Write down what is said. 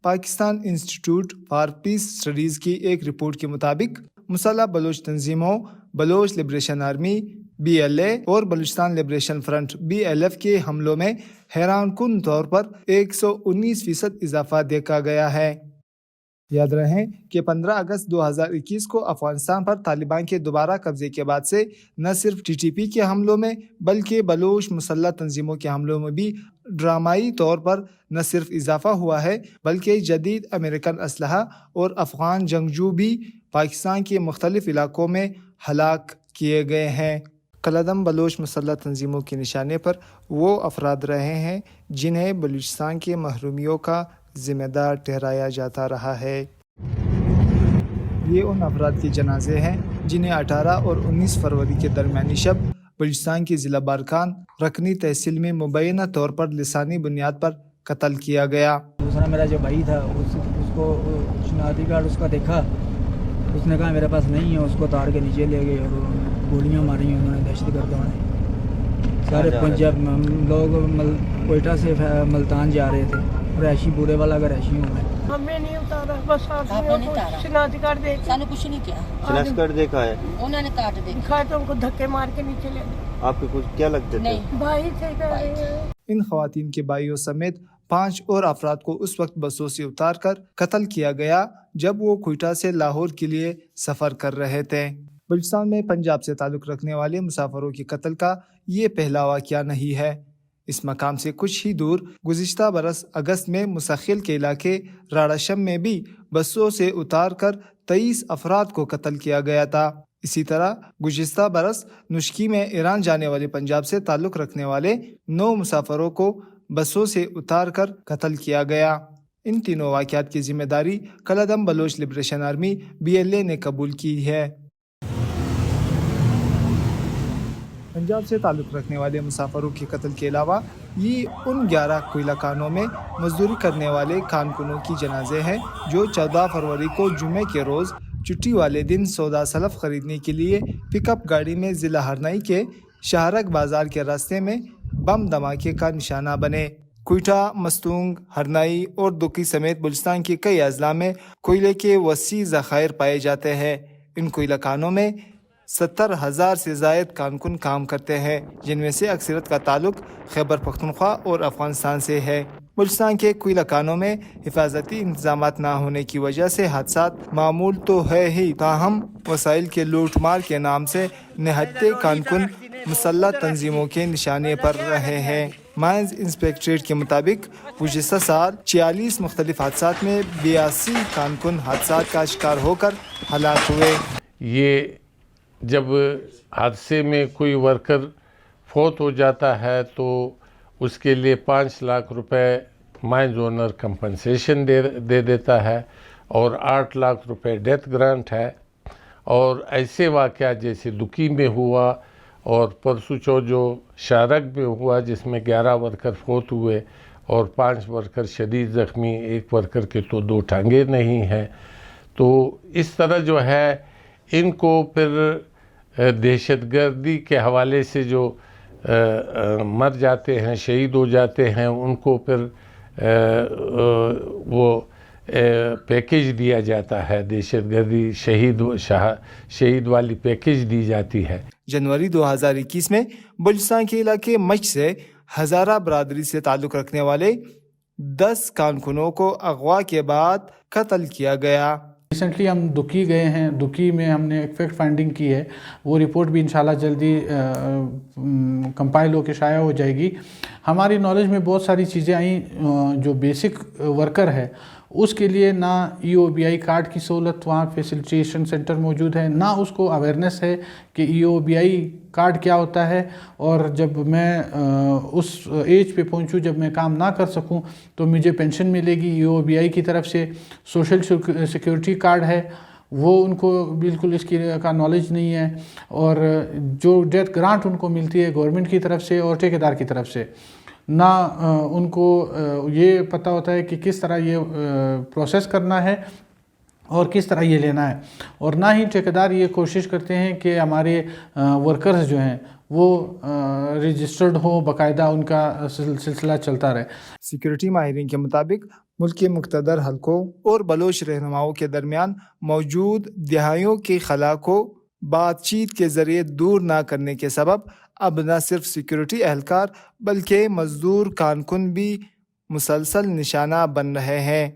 Pakistan institute for peace studies کی ایک report کے مطابق مسلح بلوچ تنظیموں بلوچ لبریشن آرمی BLA اور بلوچستان لبریشن فرنٹ BLF کے حملوں میں حیران کن طور پر 119% اضافہ دیکھا گیا ہے۔ یاد رہیں کہ 15 اگست 2021 کو افغانستان پر طالبان کے دوبارہ قبضے کے بعد سے نہ صرف TTP کے حملوں میں بلکہ بلوچ مسلح تنظیموں کے حملوں میں بھی ڈرامائی طور پر نہ صرف اضافہ ہوا ہے بلکہ جدید امریکن اسلحہ اور افغان جنگجو بھی پاکستان کے مختلف علاقوں میں ہلاک کیے گئے ہیں۔ کالعدم بلوچ مسلح تنظیموں کے نشانے پر وہ افراد رہے ہیں جنہیں بلوچستان کی محرومیوں کا ذمہ دار ٹھہرایا جاتا رہا ہے۔ یہ ان افراد کے جنازے ہیں جنہیں 18 اور 19 فروری کے درمیانی شب بلوچستان کے ضلع بارکان رکنی تحصیل میں مبینہ طور پر لسانی بنیاد پر قتل کیا گیا۔ دوسرا میرا جو بھائی تھا اس کو شناختی کارڈ اس کا دیکھا، اس نے کہا میرے پاس نہیں ہے، اس کو تار کے نیچے لے گئے اور گولیاں ماری انہوں نے دہشت گردوں نے۔ سارے پنجاب لوگ کوئٹہ سے ملتان جا رہے تھے، رہائشی بورے والا کا رہائشی ہوں میں۔ ہمیں نہیں اتارا، بس آدمی کو شناختی کارڈ دے کے سانو کچھ نہیں کیا، شناختی کارڈ دیکھا ہے انہوں نے کارڈ دیکھا دکھائے تو ان کو دھکے مار کے نیچے لے گئے۔ آپ کے کچھ کیا لگتے تھے؟ نہیں، بھائی تھے کہہ رہے ہیں۔ ان خواتین کے بھائیوں سمیت 5 اور افراد کو اس وقت بسوں سے اتار کر قتل کیا گیا جب وہ کوئٹہ سے لاہور کے لیے سفر کر رہے تھے۔ بلوچستان میں پنجاب سے تعلق رکھنے والے مسافروں کے قتل کا یہ پہلا واقعہ نہیں ہے۔ اس مقام سے کچھ ہی دور گزشتہ برس اگست میں مسخل کے علاقے راڑاشم میں بھی بسوں سے اتار کر 23 افراد کو قتل کیا گیا تھا۔ اسی طرح گزشتہ برس نشکی میں ایران جانے والے پنجاب سے تعلق رکھنے والے 9 مسافروں کو بسوں سے اتار کر قتل کیا گیا۔ ان تینوں واقعات کی ذمہ داری کالعدم بلوچ لبریشن آرمی BLA نے قبول کی ہے۔ پنجاب سے تعلق رکھنے والے مسافروں کے قتل کے علاوہ یہ ان 11 کوئلہ کانوں میں مزدوری کرنے والے کارکنوں کی جنازے ہیں جو 14 فروری کو جمعے کے روز چھٹی والے دن سودا سلف خریدنے کے لیے پک اپ گاڑی میں ضلع ہرنائی کے شاہرگ بازار کے راستے میں بم دھماکے کا نشانہ بنے۔ کوئٹہ، مستونگ، ہرنائی اور دکی سمیت بلوچستان کے کئی اضلاع میں کوئلے کے وسیع ذخائر پائے جاتے ہیں۔ ان کوئلہ کانوں میں 70,000 سے زائد کارکن کام کرتے ہیں جن میں سے اکثریت کا تعلق خیبر پختونخوا اور افغانستان سے ہے۔ بلوچستان کے کوئلہ کانوں میں حفاظتی انتظامات نہ ہونے کی وجہ سے حادثات معمول تو ہے ہی، تاہم وسائل کے لوٹ مار کے نام سے نہتے کارکن مسلح تنظیموں کے نشانے پر رہے ہیں۔ مائنز انسپیکٹریٹ کے مطابق گزشتہ سال 46 مختلف حادثات میں 82 کارکن حادثات کا شکار ہو کر ہلاک ہوئے۔ یہ جب حادثے میں کوئی ورکر فوت ہو جاتا ہے تو اس کے لیے 5 لاکھ روپے مائنز اونر کمپنسیشن دے دیتا ہے اور 8 لاکھ روپے ڈیتھ گرانٹ ہے۔ اور ایسے واقعات جیسے دکی میں ہوا اور پرسوں چو جو شارگ میں ہوا جس میں 11 ورکر فوت ہوئے اور 5 ورکر شدید زخمی، ایک ورکر کے تو 2 ٹانگیں نہیں ہیں، تو اس طرح جو ہے ان کو پھر دہشت گردی کے حوالے سے جو مر جاتے ہیں، شہید ہو جاتے ہیں، ان کو پھر وہ پیکیج دیا جاتا ہے، دہشت گردی شہید والی پیکیج دی جاتی ہے۔ جنوری 2021 میں بلوچستان کے علاقے مچھ سے ہزارہ برادری سے تعلق رکھنے والے 10 کارکنوں کو اغوا کے بعد قتل کیا گیا۔ ریسنٹلی ہم دکی گئے ہیں، دکی میں ہم نے ایک فیکٹ فائنڈنگ کی ہے، وہ رپورٹ بھی انشاءاللہ جلدی کمپائل ہو کے شائع ہو جائے گی۔ ہماری نالج میں بہت ساری چیزیں آئیں، جو بیسک ورکر ہے اس کے لیے نہ EOBI کارڈ کی سہولت وہاں فیسیلیٹیشن سینٹر موجود ہے، نہ اس کو اویئرنیس ہے کہ EOBI کارڈ کیا ہوتا ہے، اور جب میں اس ایج پہ پہنچوں جب میں کام نہ کر سکوں تو مجھے پینشن ملے گی EOBI کی طرف سے۔ سوشل سیکیورٹی کارڈ ہے وہ ان کو بالکل اس کی کا نالج نہیں ہے، اور جو ڈیتھ گرانٹ ان کو ملتی ہے گورنمنٹ کی طرف سے اور ٹھیکیدار کی طرف سے، نہ ان کو یہ پتہ ہوتا ہے کہ کس طرح یہ پروسیس کرنا ہے اور کس طرح یہ لینا ہے، اور نہ ہی ٹھیکیدار یہ کوشش کرتے ہیں کہ ہمارے ورکرز جو ہیں وہ رجسٹرڈ ہوں، باقاعدہ ان کا سلسلہ چلتا رہے۔ سیکیورٹی ماہرین کے مطابق ملک کے مقتدر حلقوں اور بلوچ رہنماؤں کے درمیان موجود دہائیوں کی خلا کو بات چیت کے ذریعے دور نہ کرنے کے سبب اب نہ صرف سیکیورٹی اہلکار بلکہ مزدور کارکن بھی مسلسل نشانہ بن رہے ہیں۔